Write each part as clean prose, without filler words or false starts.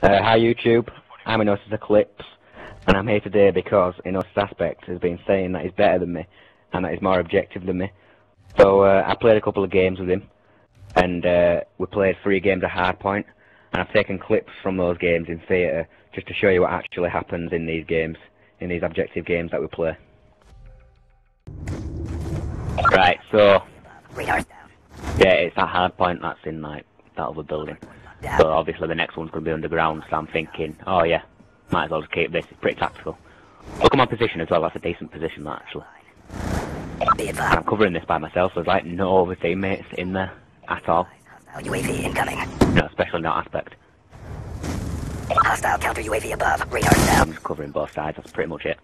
Hi YouTube, I'm enosis Eclipse, and I'm here today because enosis Aspect has been saying that he's better than me, and that he's more objective than me. So I played a couple of games with him, and we played 3 games of Hardpoint, and I've taken clips from those games in theatre, just to show you what actually happens in these games, in these objective games that we play. Right, so, yeah, it's that Hardpoint that's in like, that other building. So obviously the next one's going to be underground, so I'm thinking, oh yeah, might as well just keep this, it's pretty tactical. Look at my position as well, that's a decent position that actually. And I'm covering this by myself, so there's like no other teammates in there at all. UAV incoming. No, especially not Aspect. Hostile counter UAV above. Radar down. I'm just covering both sides, that's pretty much it.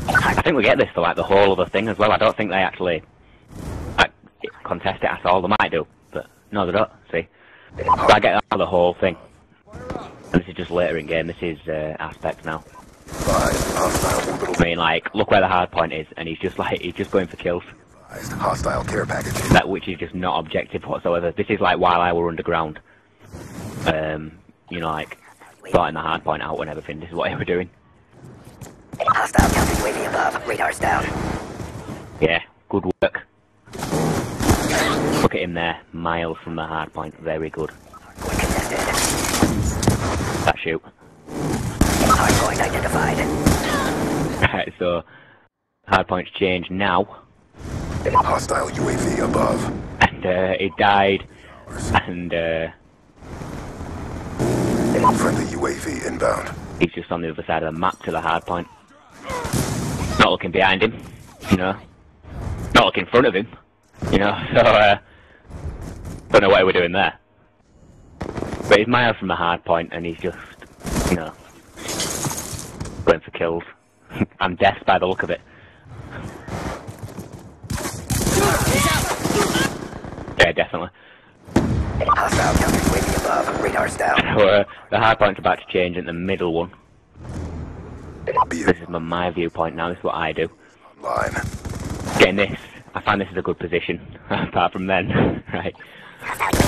I think we get this for like the whole other thing as well. I don't think they actually like, contest it at all, they might do, but no they don't, see. So I get that for the whole thing. And this is just later in game, this is Aspect now. I mean, like, look where the hard point is, and he's just going for kills. Hostile care package. That which is just not objective whatsoever. This is like while I were underground. You know, like, sorting the hard point out and everything, this is what they were doing. Hostile counter UAV above. Radar's down. Yeah, good work. Look at him there, miles from the hard point, very good. Contested. That shoot. Hardpoint identified. Right, so hardpoint's changed now. Hostile UAV above. And it died. And Friendly UAV inbound. he's just on the other side of the map to the hardpoint. Not looking behind him, you know. Not looking in front of him, you know. So don't know what we're doing there. But he's miles from the hardpoint and he's just, you know, going for kills. I'm death by the look of it. Yeah, definitely. Hostile counter UAV above. Radar's down. So the hardpoint's about to change in the middle one. Be This is my viewpoint now, this is what I do. online. Getting this, I find this is a good position, apart from then, right?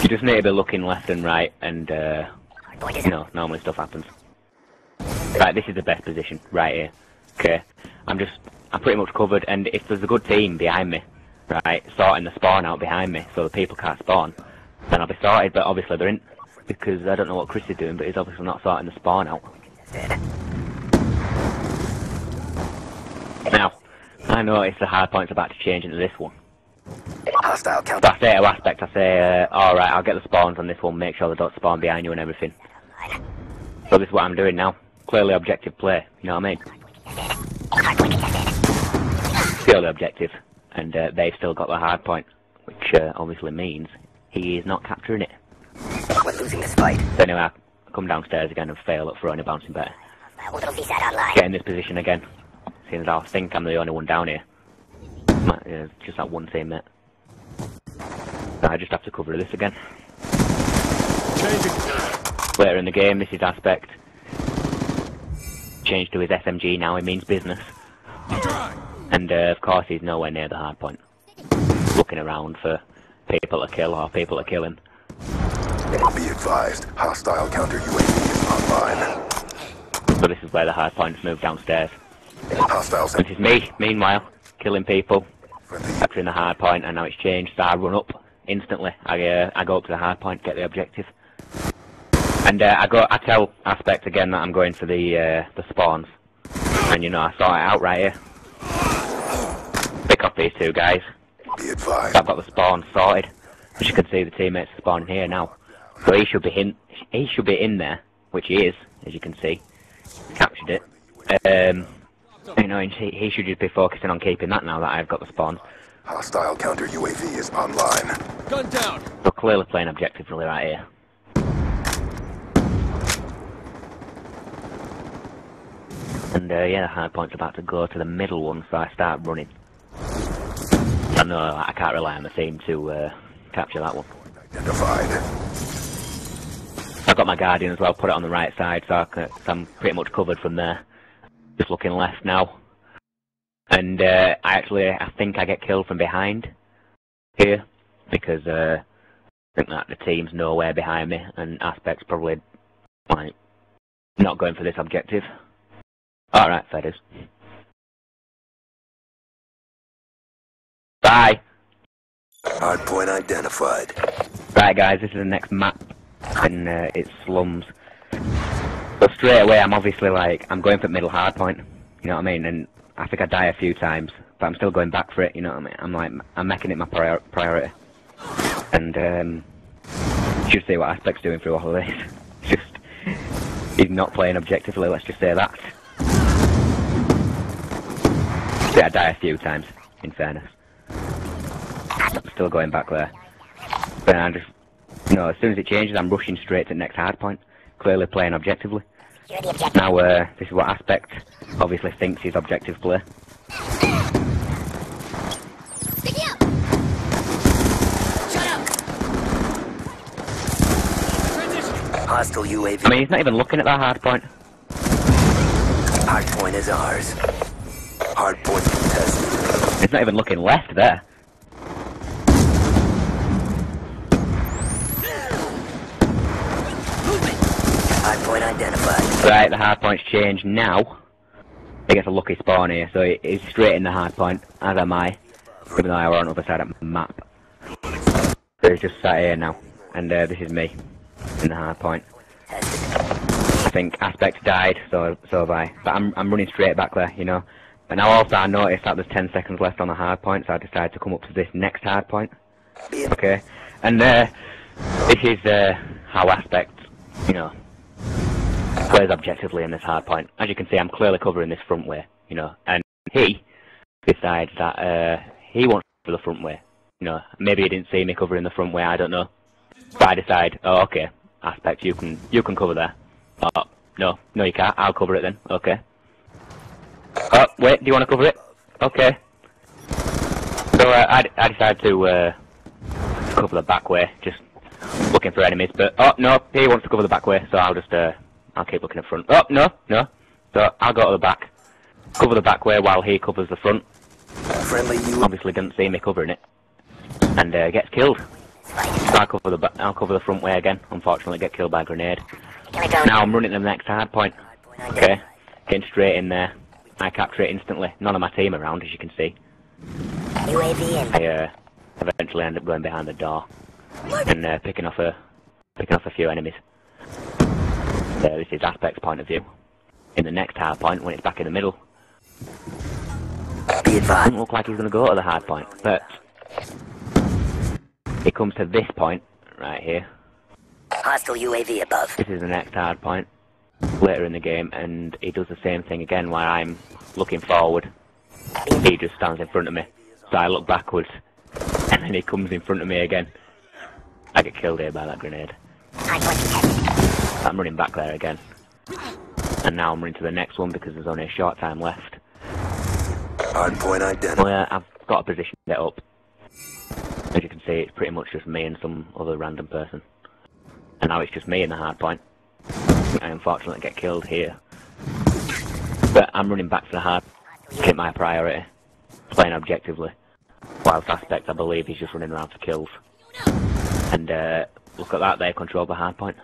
You just need to be looking left and right, and, you know, normally stuff happens. Right, this is the best position, right here. Okay, I'm pretty much covered, and if there's a good team behind me, right, sorting the spawn out behind me, so the people can't spawn, then I'll be sorted, but obviously they're in, because I don't know what Chris is doing, but he's obviously not sorting the spawn out. Now, I notice the hard point's about to change into this one. Hostile counter. So I say to Aspect, I say, alright, I'll get the spawns on this one, make sure they don't spawn behind you and everything. So this is what I'm doing now. Clearly objective play, you know what I mean? Purely objective. And they've still got the hard point, which obviously means he is not capturing it. We're losing this fight. So anyway, I come downstairs again and fail at throwing a bouncing better. Get in this position again. Seeing as I think I'm the only one down here. Just that one teammate. So I just have to cover this again. Later in the game, this is Aspect. Changed to his SMG now, he means business. And of course he's nowhere near the hard point. Looking around for people to kill or people to kill him. Be advised, hostile counter UAV is online. So this is where the hard point's moved downstairs. Hostile This is me, meanwhile, killing people, friendly. capturing the hard point, and now it's changed, so I run up instantly. I go up to the hard point, get the objective. And I tell Aspect again that I'm going for the spawns. And you know, I sort it out right here. Pick off these two guys. Be advised. I've got the spawn sorted. As you can see, the teammates are spawning here now. So he should be in there, which he is, as you can see. Captured it. You know, he should just be focusing on keeping that now that I've got the spawns. Hostile counter UAV is online. Gun down. So clearly playing objectively right here. And yeah, the hard point's about to go to the middle one, so I start running. I know I can't rely on the team to capture that one. Identified. I've got my Guardian as well, put it on the right side, so I'm pretty much covered from there. Just looking left now. And I think I get killed from behind here, because think that the team's nowhere behind me, and Aspect's probably, like, not going for this objective. Alright, fair dues. Bye! Hardpoint identified. Right guys, this is the next map, and it's slums. So straight away I'm obviously like, I'm going for middle hardpoint, you know what I mean, and I think I die a few times, but I'm still going back for it, you know what I mean, I'm making it my priority. And you should see what Aspect's doing through all of this. He's not playing objectively, let's just say that. Yeah, I die a few times, in fairness. I'm still going back there. But I just, you know, as soon as it changes, I'm rushing straight to the next hardpoint. Clearly playing objectively. Now, this is what Aspect obviously thinks is objective play. Hostile UAV. I mean, he's not even looking at that hardpoint. Hardpoint is ours. Hardpoint contested. He's not even looking left there. Hardpoint identified. Right, the hardpoint's changed now. He gets a lucky spawn here, so he's straight in the hardpoint, as am I. Even though we're on the other side of the map. So he's just sat here now, and this is me, in the hardpoint. I think Aspect died, so have I. But I'm running straight back there, you know. But now also I noticed that there's 10 seconds left on the hardpoint, so I decided to come up to this next hardpoint. Okay, and this is how Aspect, you know, plays objectively in this hardpoint. As you can see, I'm clearly covering this front way, you know, and he decides that he wants to cover the front way. You know, maybe he didn't see me covering the front way, I don't know. But I decide, oh, okay, Aspect, you can cover there. Oh, no, you can't, I'll cover it then, okay. Oh, wait, do you want to cover it? Okay. So I decided to cover the back way, just looking for enemies, but, oh, no, he wants to cover the back way, so I'll just, I'll keep looking at front. Oh, no. So I'll go to the back, cover the back way while he covers the front. Friendly UAV. Obviously didn't see me covering it, and gets killed. So I'll cover the front way again, unfortunately get killed by a grenade. Now I'm running to the next hardpoint. Okay, getting straight in there. I capture it instantly. None of my team around, as you can see. UAV in. I eventually end up going behind the door and picking off a few enemies. This is Aspect's point of view. In the next hardpoint, when it's back in the middle, Be advised. doesn't look like he's going to go to the hardpoint, but it comes to this point right here. Hostile UAV above. This is the next hardpoint later in the game, and he does the same thing again while I'm looking forward. He just stands in front of me, so I look backwards, and then he comes in front of me again. I get killed here by that grenade. I'm running back there again, and now I'm running to the next one because there's only a short time left. Hardpoint identified. Well, yeah, I've got a position set up. As you can see, it's pretty much just me and some other random person. And now it's just me in the hardpoint. I unfortunately get killed here. But I'm running back to the hard, keep my priority, playing objectively. Whilst Aspect, I believe, he's just running around for kills. And look at that, they control the hardpoint.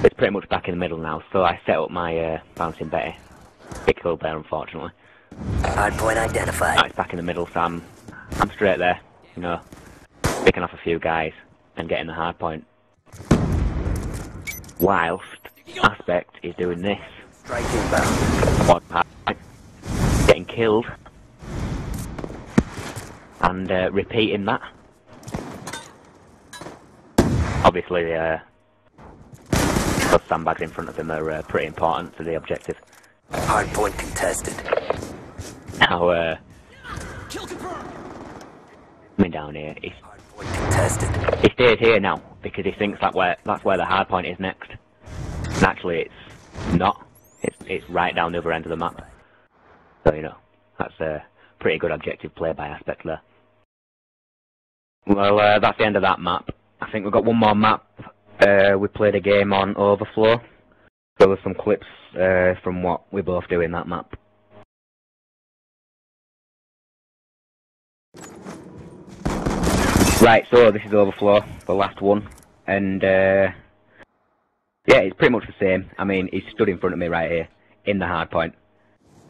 It's pretty much back in the middle now, so I set up my bouncing Betty. Get killed there, unfortunately. Hardpoint identified. Now it's back in the middle, so I'm straight there, you know, picking off a few guys and getting the hardpoint. Whilst Aspect is doing this. Striking back. Getting killed. And repeating that. Obviously, those sandbags in front of him are pretty important to the objective. Hardpoint contested. Now, coming down here, Hardpoint contested. he stays here now because he thinks that's where the hardpoint is next. And actually, it's not. It's right down the other end of the map. So you know, that's a pretty good objective play by Aspect there. Well, that's the end of that map. I think we've got one more map. We played a game on Overflow. There were some clips from what we both do in that map. Right, so this is Overflow, the last one, and yeah, it's pretty much the same. I mean, he's stood in front of me right here, in the hard point.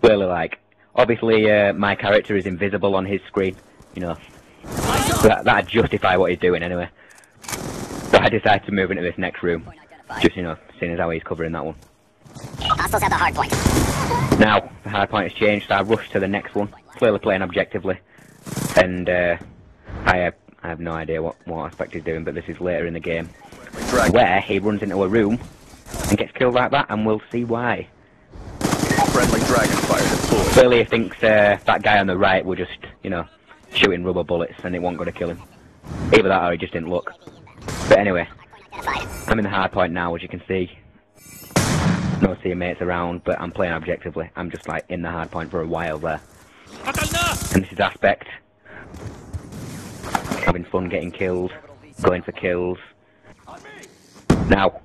Clearly, like, obviously my character is invisible on his screen, you know, so that'd justify what he's doing anyway. So I decided to move into this next room, just, you know, seeing as how he's covering that one. Hostiles have the hard point. Now, the hard point has changed, so I rush to the next one, clearly playing objectively, and I have no idea what Aspect is doing, but this is later in the game, where he runs into a room and gets killed like that, and we'll see why. Friendly dragon fire deployed. Clearly he thinks that guy on the right will just, you know, shooting rubber bullets and it won't go to kill him. Either that or he just didn't look. But anyway, I'm in the hard point now, as you can see. No teammates around, but I'm playing objectively. I'm just like in the hard point for a while there. And this is Aspect. Having fun getting killed, going for kills. Now,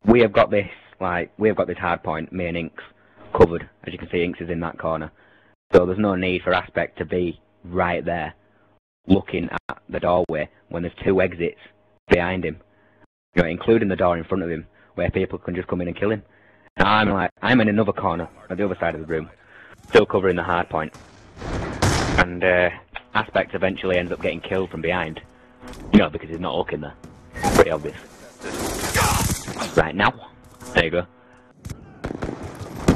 we have got this hard point, me and Inks, covered. As you can see, Inks is in that corner. So there's no need for Aspect to be right there, looking at the doorway, when there's two exits behind him. You know, including the door in front of him, where people can just come in and kill him. Now I'm in another corner, at the other side of the room, still covering the hard point. And Aspect eventually ends up getting killed from behind. You know, because he's not looking there. Pretty obvious. Right, now. There you go.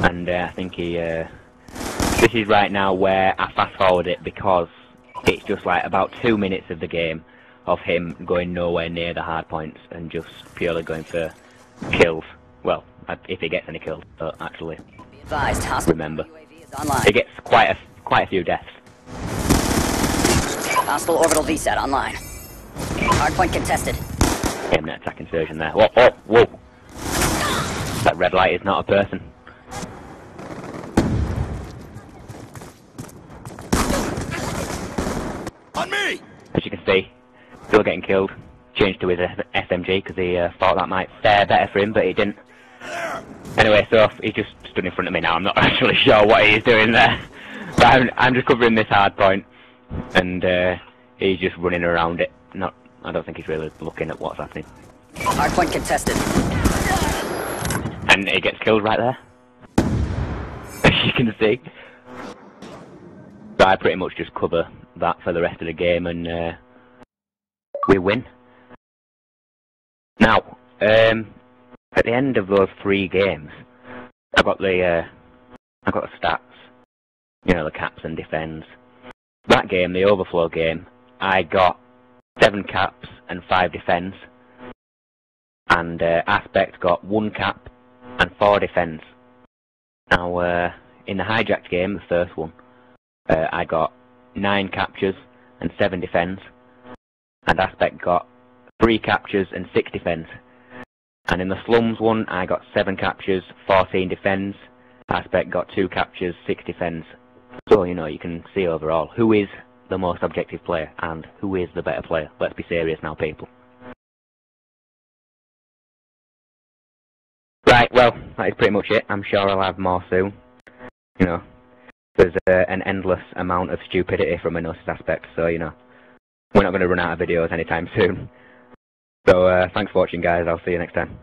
And I think this is right now where I fast forward it, because it's just like about 2 minutes of the game of him going nowhere near the hard points and just purely going for kills. Well, if he gets any kills, but actually, Be advised, remember, UAV is online. he gets quite a few deaths. Hostile orbital VSAT online. Hardpoint contested. Getting that attack insertion there. Whoa, oh, whoa! That red light is not a person. On me! As you can see, still getting killed. Changed to his SMG because he thought that might fare better for him, but he didn't. Anyway, so he just stood in front of me now. I'm not actually sure what he's doing there. But I'm just covering this hard point, and he's just running around it. I don't think he's really looking at what's happening. Hardpoint contested. And he gets killed right there. As you can see. So I pretty much just cover that for the rest of the game, and we win. Now, at the end of those 3 games, I got the stats, you know, the caps and defends. That game, the Overflow game, I got 7 caps and 5 defends, and Aspect got 1 cap and 4 defends. Now, in the hijacked game, the first one, I got 9 captures and 7 defends, and Aspect got 3 captures and 6 defends. And in the slums one, I got 7 captures, 14 defends. Aspect got 2 captures, 6 defends. So, you know, you can see overall who is the most objective player and who is the better player. Let's be serious now, people. Right, well, that is pretty much it. I'm sure I'll have more soon. You know, there's an endless amount of stupidity from enosis Aspect, so, you know, we're not going to run out of videos anytime soon. So, thanks for watching, guys. I'll see you next time.